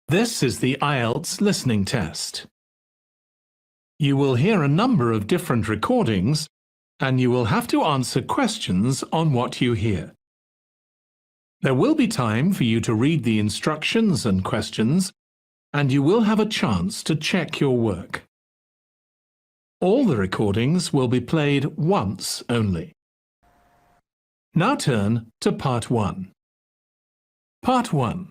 This is the IELTS Listening Test. You will hear a number of different recordings, and you will have to answer questions on what you hear. There will be time for you to read the instructions and questions, and you will have a chance to check your work. All the recordings will be played once only. Now turn to Part 1. Part 1.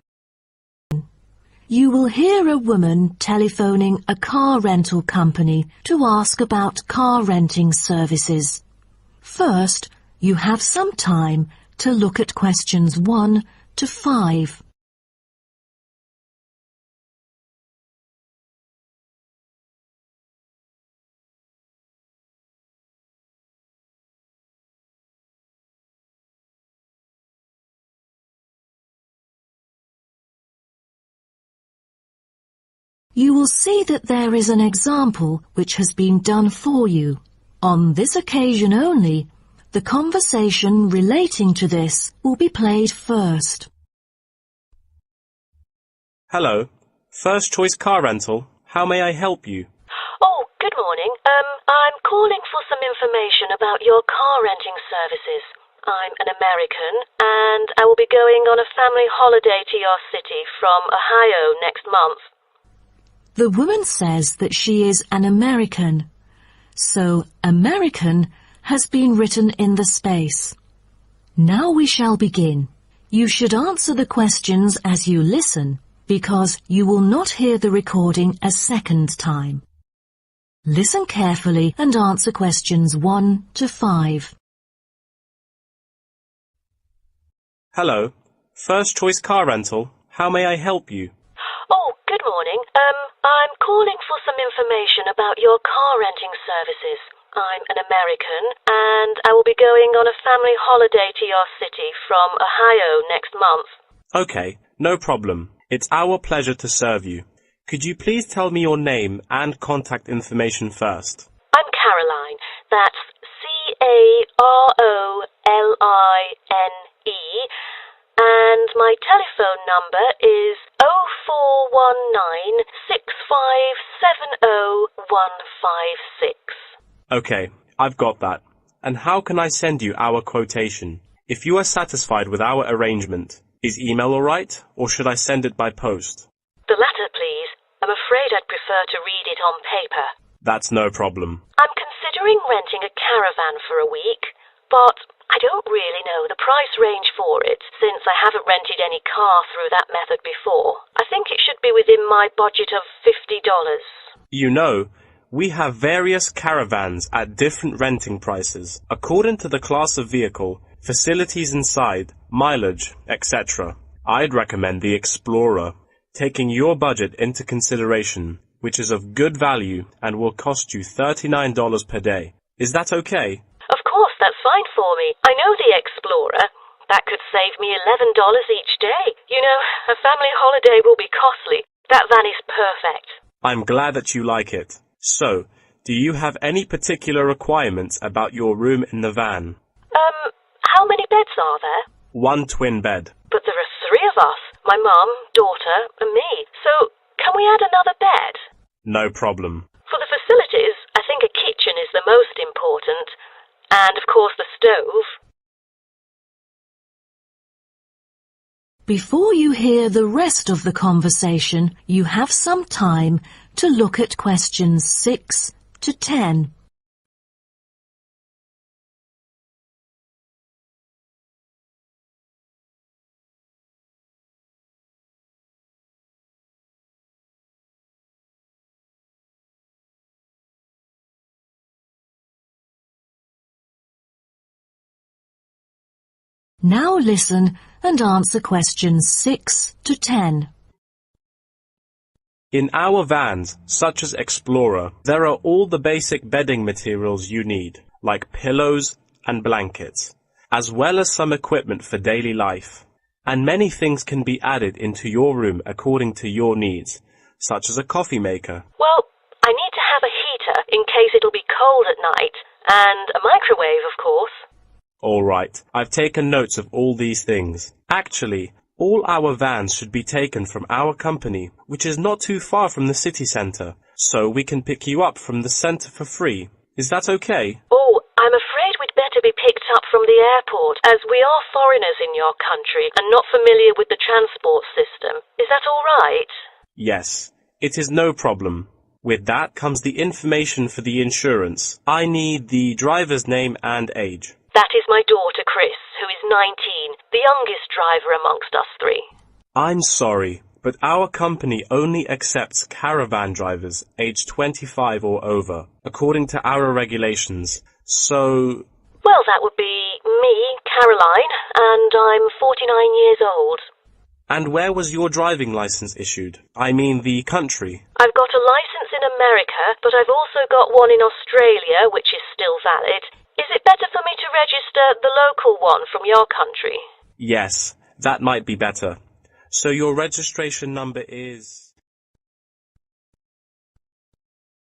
You will hear a woman telephoning a car rental company to ask about car renting services. First, you have some time to look at questions 1 to 5. You will see that there is an example which has been done for you. On this occasion only, the conversation relating to this will be played first. Hello. First choice car rental. How may I help you? Oh, good morning. I'm calling for some information about your car renting services. I'm an American and I will be going on a family holiday to your city from Ohio next month. The woman says that she is an American, so American has been written in the space. Now we shall begin. You should answer the questions as you listen, because you will not hear the recording a second time. Listen carefully and answer questions 1 to 5. Hello. First choice car rental. How may I help you? Oh, good morning. I'm calling for some information about your car renting services. I'm an American and I will be going on a family holiday to your city from Ohio next month. Okay, no problem. It's our pleasure to serve you. Could you please tell me your name and contact information first? I'm Caroline. That's Caroline. And my telephone number is 04196570 Okay, I've got that. And how can I send you our quotation? If you are satisfied with our arrangement, is email alright, or should I send it by post? The latter, please. I'm afraid I'd prefer to read it on paper. That's no problem. I'm considering renting a caravan for a week, but I don't really know the price range for it, since I haven't rented any car through that method before. I think it should be within my budget of $50. You know, we have various caravans at different renting prices, according to the class of vehicle, facilities inside, mileage, etc. I'd recommend the Explorer, taking your budget into consideration, which is of good value and will cost you $39 per day. Is that okay? Of course, that's fine for me. I know the Explorer. That could save me $11 each day. You know, a family holiday will be costly. That van is perfect. I'm glad that you like it. So, do you have any particular requirements about your room in the van? How many beds are there? 1 twin bed. But there are 3 of us. My mum, daughter, and me. So, can we add another bed? No problem. For the facilities, I think a kitchen is the most important. And, of course, the stove. Before you hear the rest of the conversation, you have some time to look at questions 6 to 10. Now listen and answer questions 6 to 10. In our vans, such as Explorer, there are all the basic bedding materials you need, like pillows and blankets, as well as some equipment for daily life. And many things can be added into your room according to your needs, such as a coffee maker. Well, I need to have a heater in case it'll be cold at night, and a microwave, of course. All right, I've taken notes of all these things. Actually, All our vans should be taken from our company, which is not too far from the city centre, so we can pick you up from the centre for free. Is that okay? Oh, I'm afraid we'd better be picked up from the airport, as we are foreigners in your country and not familiar with the transport system. Is that all right? Yes, it is no problem. With that comes the information for the insurance. I need the driver's name and age. That is my daughter, Chris, who is 19, the youngest driver amongst us three. I'm sorry, but our company only accepts caravan drivers aged 25 or over, according to our regulations. So... Well, that would be me, Caroline, and I'm 49 years old. And where was your driving license issued? I mean the country. I've got a license in America, but I've also got one in Australia, which is still valid. Is it better for me to register the local one from your country? Yes, that might be better. So your registration number is...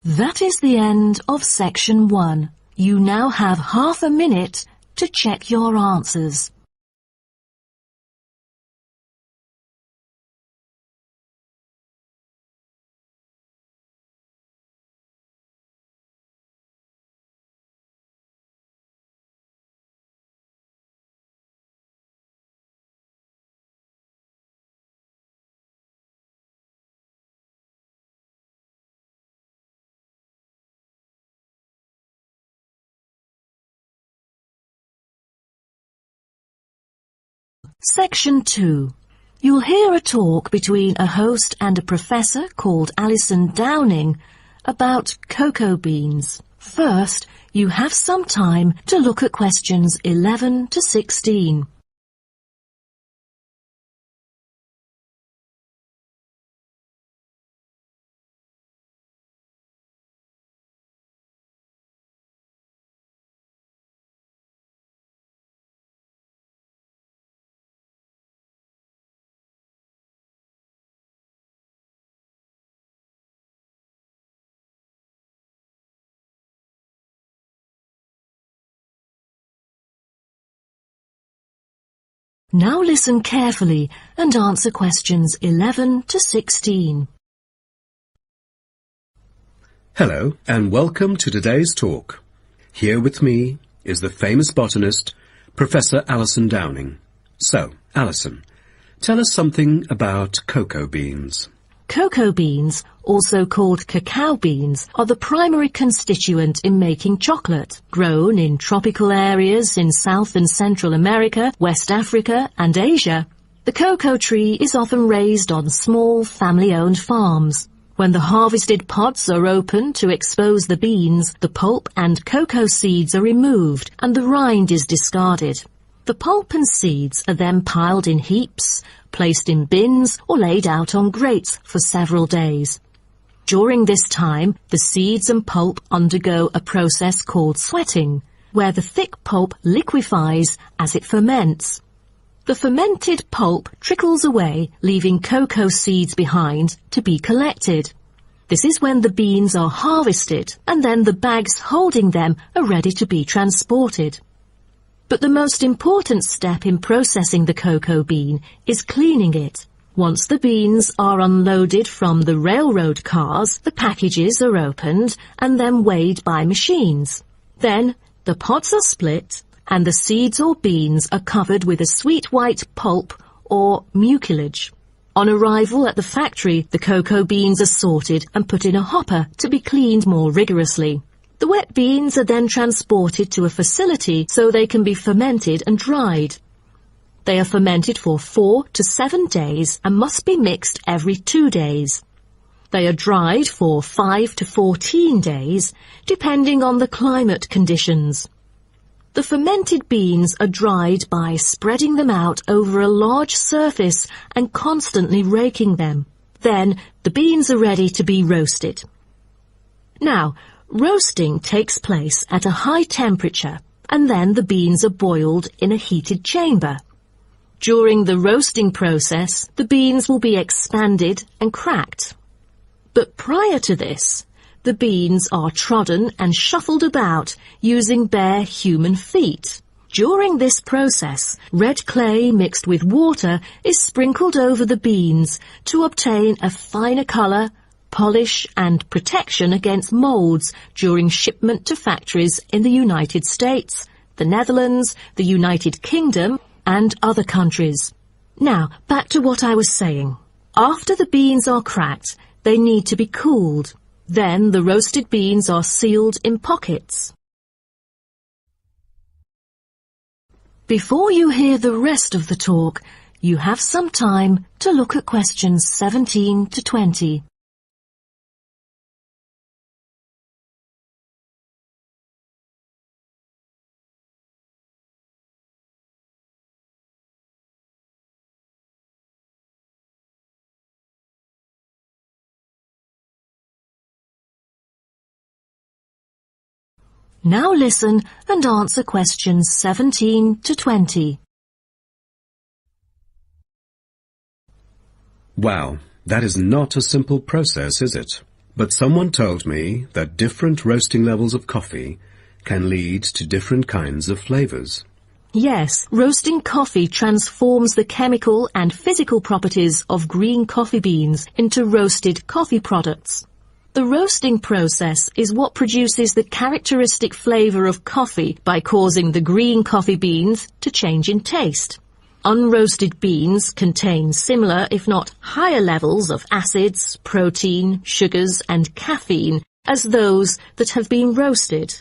That is the end of section 1. You now have half a minute to check your answers. Section 2. You'll hear a talk between a host and a professor called Alison Downing about cocoa beans. First, you have some time to look at questions 11 to 16. Now listen carefully and answer questions 11 to 16. Hello and welcome to today's talk. Here with me is the famous botanist, Professor Alison Downing. So, Alison, tell us something about cocoa beans. Cocoa beans, also called cacao beans, are the primary constituent in making chocolate, grown in tropical areas in South and Central America, West Africa and Asia. The cocoa tree is often raised on small family-owned farms. When the harvested pods are opened to expose the beans, the pulp and cocoa seeds are removed and the rind is discarded. The pulp and seeds are then piled in heaps, placed in bins or laid out on grates for several days. During this time, the seeds and pulp undergo a process called sweating, where the thick pulp liquefies as it ferments. The fermented pulp trickles away, leaving cocoa seeds behind to be collected. This is when the beans are harvested, and then the bags holding them are ready to be transported. But the most important step in processing the cocoa bean is cleaning it. Once the beans are unloaded from the railroad cars, the packages are opened and then weighed by machines. Then the pods are split and the seeds or beans are covered with a sweet white pulp or mucilage. On arrival at the factory, the cocoa beans are sorted and put in a hopper to be cleaned more rigorously. The wet beans are then transported to a facility so they can be fermented and dried. They are fermented for 4 to 7 days and must be mixed every 2 days. They are dried for 5 to 14 days, depending on the climate conditions. The fermented beans are dried by spreading them out over a large surface and constantly raking them. Then the beans are ready to be roasted. Now, roasting takes place at a high temperature, and then the beans are boiled in a heated chamber. During the roasting process, the beans will be expanded and cracked. But prior to this, the beans are trodden and shuffled about using bare human feet. During this process, red clay mixed with water is sprinkled over the beans to obtain a finer colour, polish and protection against moulds during shipment to factories in the United States, the Netherlands, the United Kingdom and other countries. Now, back to what I was saying. After the beans are cracked, they need to be cooled. Then the roasted beans are sealed in pockets. Before you hear the rest of the talk, you have some time to look at questions 17 to 20. Now listen and answer questions 17 to 20. Wow, that is not a simple process, is it? But someone told me that different roasting levels of coffee can lead to different kinds of flavours. Yes, roasting coffee transforms the chemical and physical properties of green coffee beans into roasted coffee products. The roasting process is what produces the characteristic flavour of coffee by causing the green coffee beans to change in taste. Unroasted beans contain similar, if not higher levels of acids, protein, sugars and caffeine as those that have been roasted,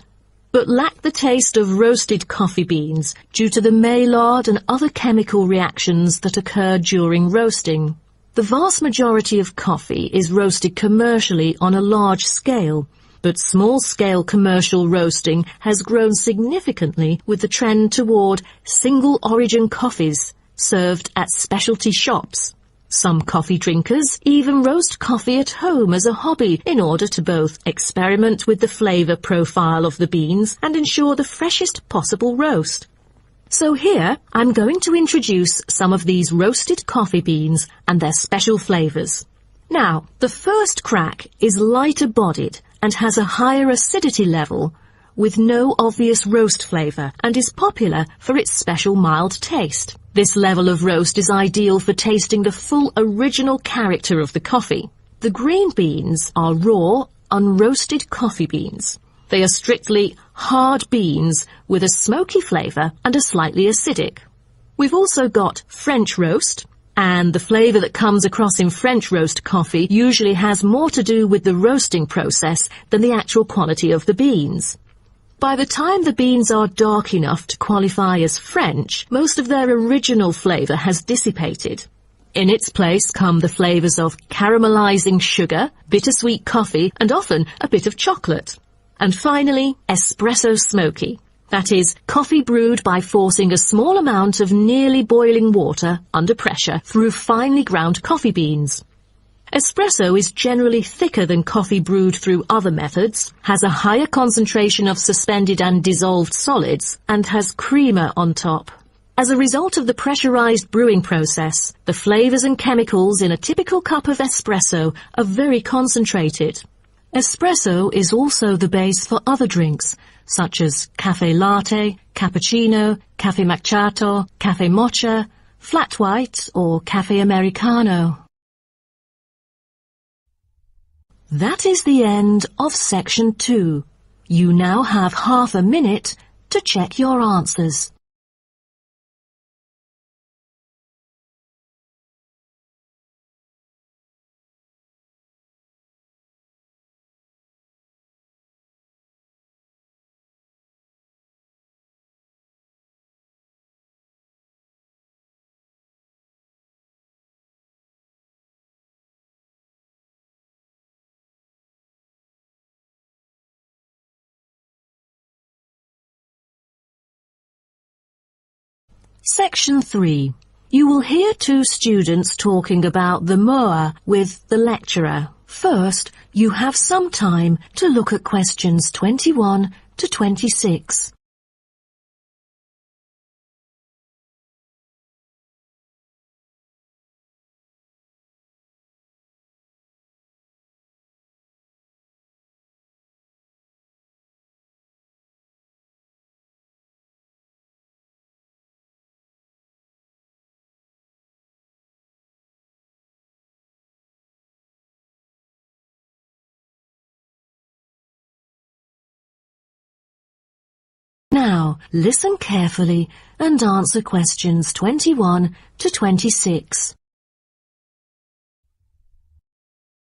but lack the taste of roasted coffee beans due to the Maillard and other chemical reactions that occur during roasting. The vast majority of coffee is roasted commercially on a large scale, but small-scale commercial roasting has grown significantly with the trend toward single-origin coffees served at specialty shops. Some coffee drinkers even roast coffee at home as a hobby in order to both experiment with the flavour profile of the beans and ensure the freshest possible roast. So here, I'm going to introduce some of these roasted coffee beans and their special flavours. Now, the first crack is lighter bodied and has a higher acidity level with no obvious roast flavour and is popular for its special mild taste. This level of roast is ideal for tasting the full original character of the coffee. The green beans are raw, unroasted coffee beans. They are strictly hard beans with a smoky flavour and are slightly acidic. We've also got French roast, and the flavour that comes across in French roast coffee usually has more to do with the roasting process than the actual quality of the beans. By the time the beans are dark enough to qualify as French, most of their original flavour has dissipated. In its place come the flavours of caramelising sugar, bittersweet coffee, and often a bit of chocolate. And finally, espresso smoky. That is, coffee brewed by forcing a small amount of nearly boiling water under pressure through finely ground coffee beans. Espresso is generally thicker than coffee brewed through other methods, has a higher concentration of suspended and dissolved solids, and has creamer on top. As a result of the pressurized brewing process, the flavours and chemicals in a typical cup of espresso are very concentrated. Espresso is also the base for other drinks, such as cafe latte, cappuccino, cafe macchiato, cafe mocha, flat white or cafe americano. That is the end of section 2. You now have half a minute to check your answers. Section 3. You will hear two students talking about the moa with the lecturer. First, you have some time to look at questions 21 to 26. Now, listen carefully and answer questions 21 to 26.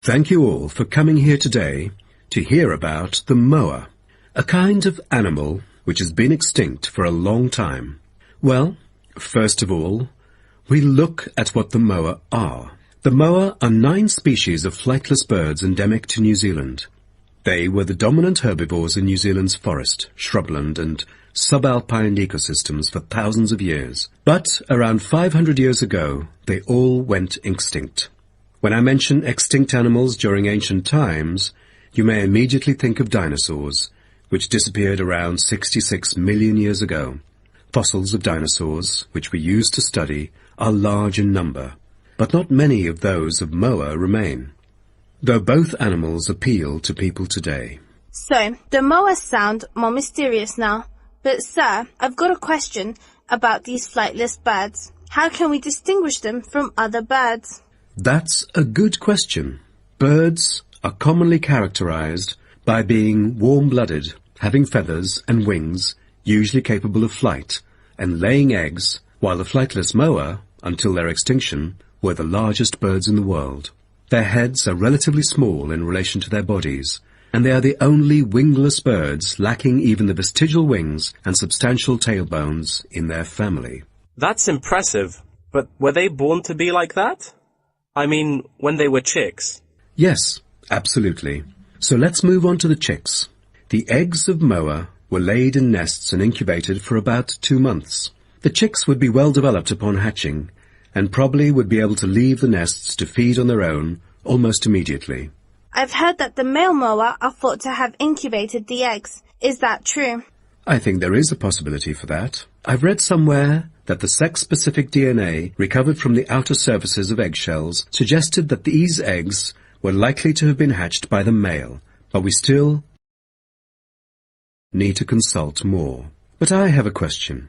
Thank you all for coming here today to hear about the moa, a kind of animal which has been extinct for a long time. Well, first of all, we look at what the moa are. The moa are 9 species of flightless birds endemic to New Zealand. They were the dominant herbivores in New Zealand's forest, shrubland and subalpine ecosystems for thousands of years. But around 500 years ago, they all went extinct. When I mention extinct animals during ancient times, you may immediately think of dinosaurs, which disappeared around 66 million years ago. Fossils of dinosaurs, which we use to study, are large in number, but not many of those of moa remain, though both animals appeal to people today. So, the moas sound more mysterious now. But sir, I've got a question about these flightless birds. How can we distinguish them from other birds? That's a good question. Birds are commonly characterized by being warm-blooded, having feathers and wings, usually capable of flight, and laying eggs, while the flightless moa, until their extinction, were the largest birds in the world. Their heads are relatively small in relation to their bodies, and they are the only wingless birds lacking even the vestigial wings and substantial tailbones in their family. That's impressive, but were they born to be like that? I mean, when they were chicks. Yes, absolutely. So let's move on to the chicks. The eggs of moa were laid in nests and incubated for about 2 months. The chicks would be well developed upon hatching, and probably would be able to leave the nests to feed on their own almost immediately. I've heard that the male moa are thought to have incubated the eggs. Is that true? I think there is a possibility for that. I've read somewhere that the sex-specific DNA recovered from the outer surfaces of eggshells suggested that these eggs were likely to have been hatched by the male, but we still need to consult more. But I have a question.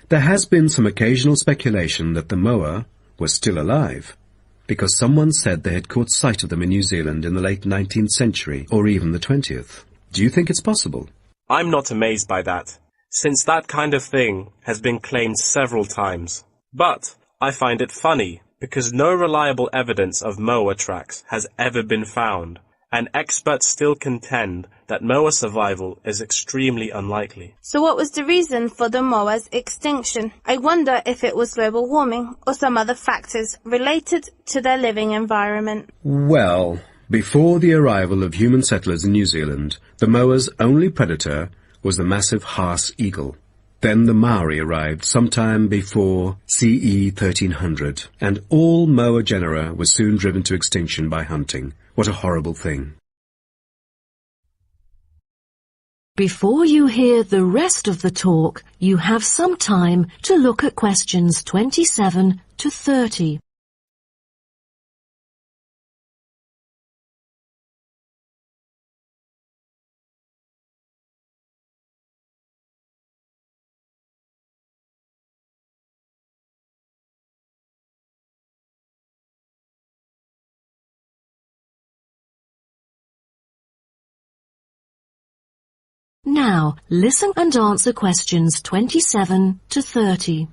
There has been some occasional speculation that the moa were still alive, because someone said they had caught sight of them in New Zealand in the late 19th century, or even the 20th. Do you think it's possible? I'm not amazed by that, since that kind of thing has been claimed several times. But I find it funny, because no reliable evidence of moa tracks has ever been found, and experts still contend that moa survival is extremely unlikely. So what was the reason for the moa's extinction? I wonder if it was global warming or some other factors related to their living environment. Well, before the arrival of human settlers in New Zealand, the moa's only predator was the massive Haas eagle. Then the Maori arrived sometime before CE 1300, and all moa genera were soon driven to extinction by hunting. What a horrible thing. Before you hear the rest of the talk, you have some time to look at questions 27 to 30. Now, listen and answer questions 27 to 30.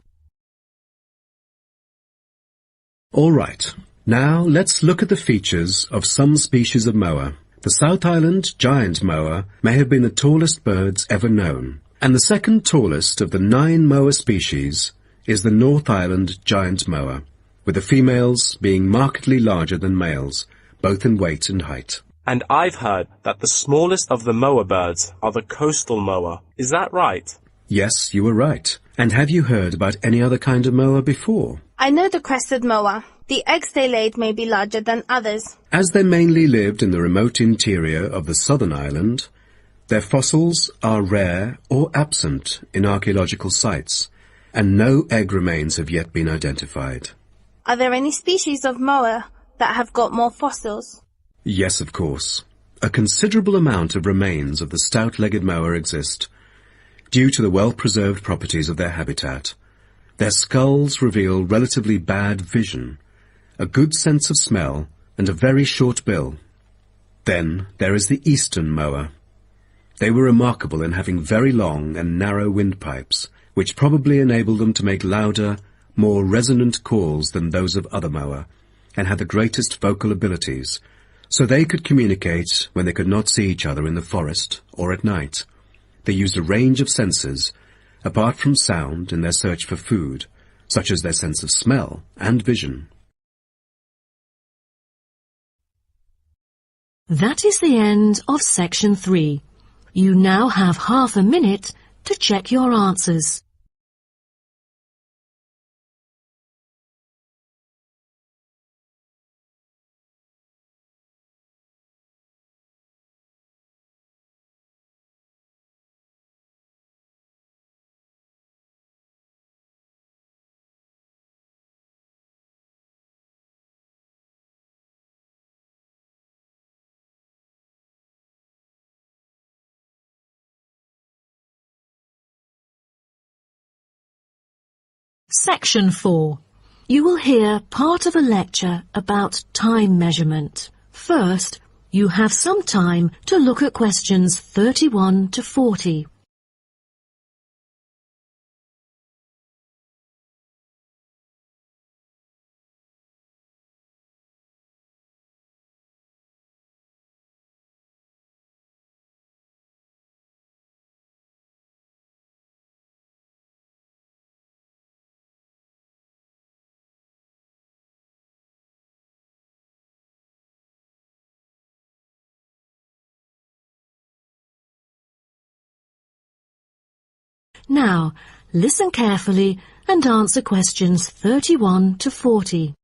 All right. Now let's look at the features of some species of moa. The South Island giant moa may have been the tallest birds ever known, and the second tallest of the 9 moa species is the North Island giant moa, with the females being markedly larger than males, both in weight and height. And I've heard that the smallest of the moa birds are the coastal moa. Is that right? Yes, you were right. And have you heard about any other kind of moa before? I know the crested moa. The eggs they laid may be larger than others. As they mainly lived in the remote interior of the southern island, their fossils are rare or absent in archaeological sites, and no egg remains have yet been identified. Are there any species of moa that have got more fossils? Yes, of course. A considerable amount of remains of the stout-legged moa exist, due to the well-preserved properties of their habitat. Their skulls reveal relatively bad vision, a good sense of smell, and a very short bill. Then there is the eastern moa. They were remarkable in having very long and narrow windpipes, which probably enabled them to make louder, more resonant calls than those of other moa, and had the greatest vocal abilities, so they could communicate when they could not see each other in the forest or at night. They used a range of senses, apart from sound, in their search for food, such as their sense of smell and vision. That is the end of section 3. You now have half a minute to check your answers. Section 4. You will hear part of a lecture about time measurement. First, you have some time to look at questions 31 to 40. Now, listen carefully and answer questions 31 to 40.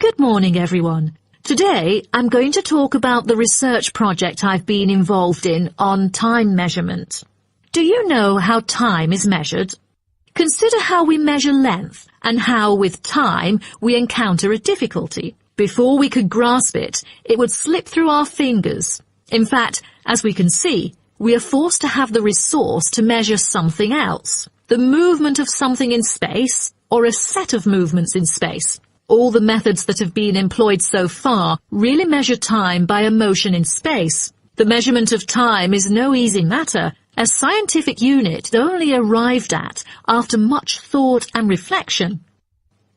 Good morning, everyone. Today, I'm going to talk about the research project I've been involved in on time measurement. Do you know how time is measured? Consider how we measure length and how, with time, we encounter a difficulty. Before we could grasp it, it would slip through our fingers. In fact, as we can see, we are forced to have the resource to measure something else, the movement of something in space or a set of movements in space. All the methods that have been employed so far really measure time by a motion in space. The measurement of time is no easy matter, a scientific unit only arrived at after much thought and reflection.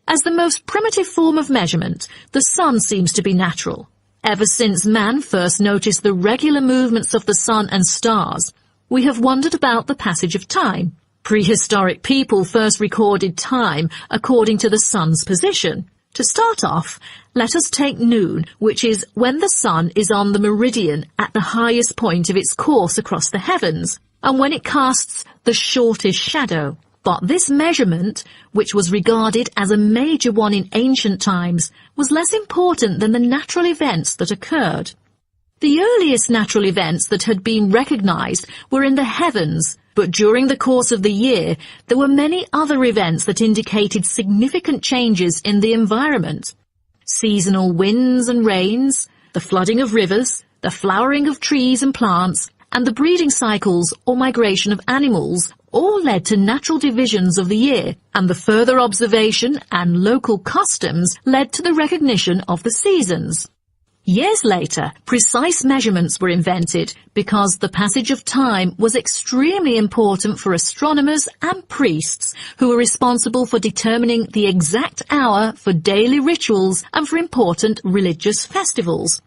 As the most primitive form of measurement, the sun seems to be natural. Ever since man first noticed the regular movements of the sun and stars, we have wondered about the passage of time. Prehistoric people first recorded time according to the sun's position. To start off, let us take noon, which is when the sun is on the meridian at the highest point of its course across the heavens, and when it casts the shortest shadow. But this measurement, which was regarded as a major one in ancient times, was less important than the natural events that occurred. The earliest natural events that had been recognized were in the heavens, but during the course of the year there were many other events that indicated significant changes in the environment. Seasonal winds and rains, the flooding of rivers, the flowering of trees and plants, and the breeding cycles or migration of animals all led to natural divisions of the year, and the further observation and local customs led to the recognition of the seasons. Years later, precise measurements were invented because the passage of time was extremely important for astronomers and priests who were responsible for determining the exact hour for daily rituals and for important religious festivals.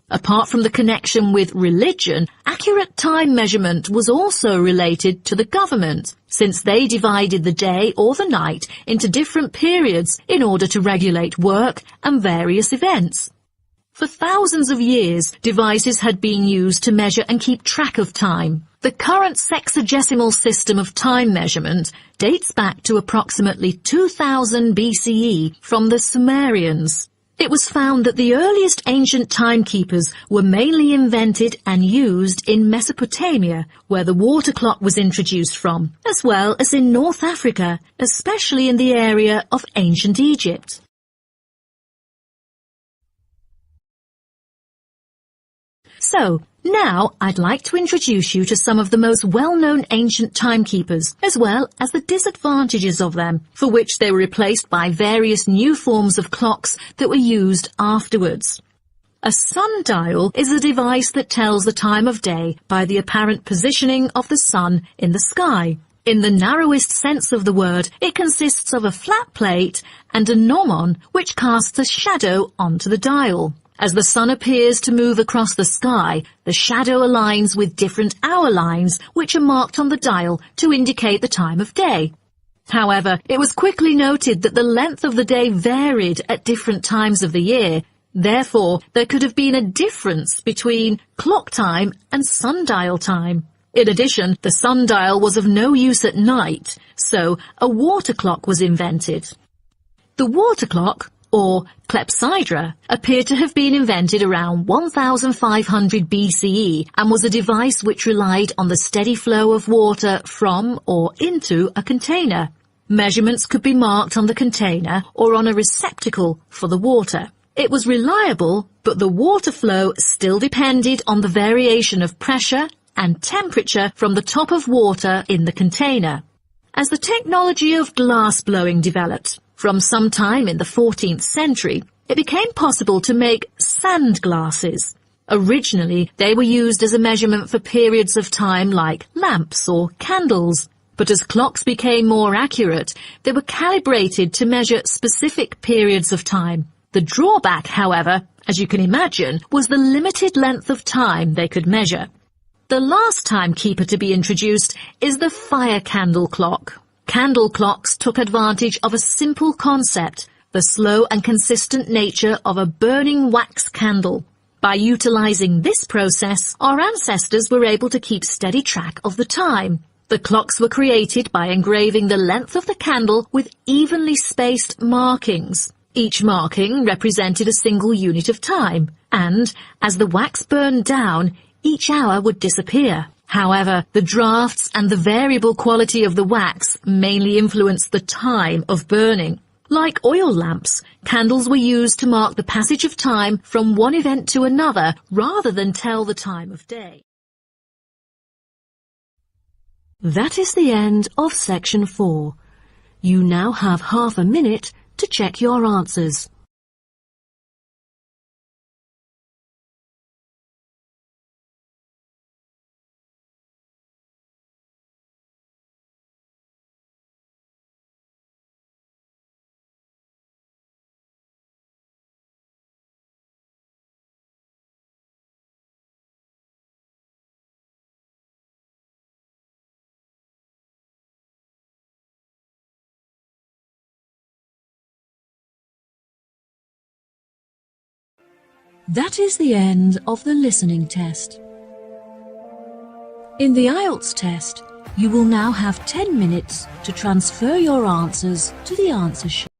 Apart from the connection with religion, accurate time measurement was also related to the government, since they divided the day or the night into different periods in order to regulate work and various events. For thousands of years, devices had been used to measure and keep track of time. The current sexagesimal system of time measurement dates back to approximately 2000 BCE from the Sumerians. It was found that the earliest ancient timekeepers were mainly invented and used in Mesopotamia, where the water clock was introduced from, as well as in North Africa, especially in the area of ancient Egypt. So, now I'd like to introduce you to some of the most well-known ancient timekeepers, as well as the disadvantages of them, for which they were replaced by various new forms of clocks that were used afterwards. A sundial is a device that tells the time of day by the apparent positioning of the sun in the sky. In the narrowest sense of the word, it consists of a flat plate and a gnomon which casts a shadow onto the dial. As the sun appears to move across the sky, the shadow aligns with different hour lines which are marked on the dial to indicate the time of day. However, it was quickly noted that the length of the day varied at different times of the year. Therefore, there could have been a difference between clock time and sundial time. In addition, the sundial was of no use at night, so a water clock was invented. The water clock, or clepsydra, appeared to have been invented around 1500 BCE and was a device which relied on the steady flow of water from or into a container. Measurements could be marked on the container or on a receptacle for the water. It was reliable, but the water flow still depended on the variation of pressure and temperature from the top of water in the container. As the technology of glass blowing developed, from some time in the 14th century, it became possible to make sand glasses. Originally, they were used as a measurement for periods of time like lamps or candles. But as clocks became more accurate, they were calibrated to measure specific periods of time. The drawback, however, as you can imagine, was the limited length of time they could measure. The last timekeeper to be introduced is the fire candle clock. Candle clocks took advantage of a simple concept, the slow and consistent nature of a burning wax candle. By utilizing this process, our ancestors were able to keep steady track of the time. The clocks were created by engraving the length of the candle with evenly spaced markings. Each marking represented a single unit of time, and, as the wax burned down, each hour would disappear. However, the drafts and the variable quality of the wax mainly influenced the time of burning. Like oil lamps, candles were used to mark the passage of time from one event to another rather than tell the time of day. That is the end of section 4. You now have half a minute to check your answers. That is the end of the listening test. In the IELTS test, you will now have 10 minutes to transfer your answers to the answer sheet.